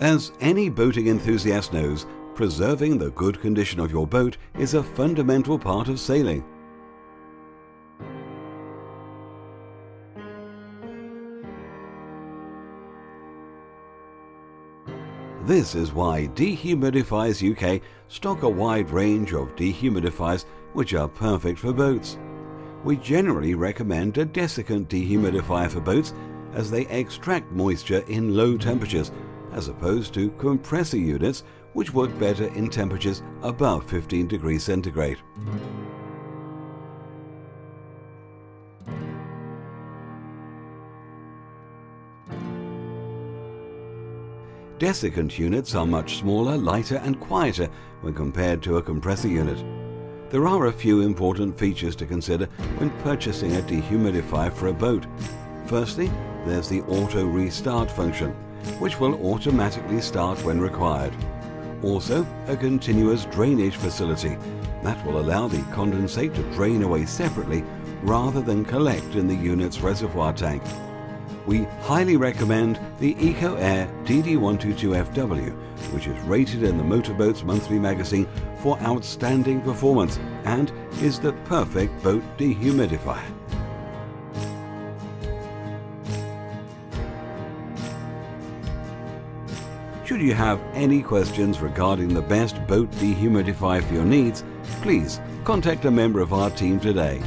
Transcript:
As any boating enthusiast knows, preserving the good condition of your boat is a fundamental part of sailing. This is why Dehumidifiers UK stock a wide range of dehumidifiers which are perfect for boats. We generally recommend a desiccant dehumidifier for boats as they extract moisture in low temperatures, as opposed to compressor units which work better in temperatures above 15 degrees centigrade. Desiccant units are much smaller, lighter and quieter when compared to a compressor unit. There are a few important features to consider when purchasing a dehumidifier for a boat. Firstly, there's the auto restart function, which will automatically start when required. Also, a continuous drainage facility that will allow the condensate to drain away separately rather than collect in the unit's reservoir tank. We highly recommend the EcoAir DD122FW, which is rated in the Motorboats Monthly magazine for outstanding performance and is the perfect boat dehumidifier. Should you have any questions regarding the best boat dehumidifier for your needs, please contact a member of our team today.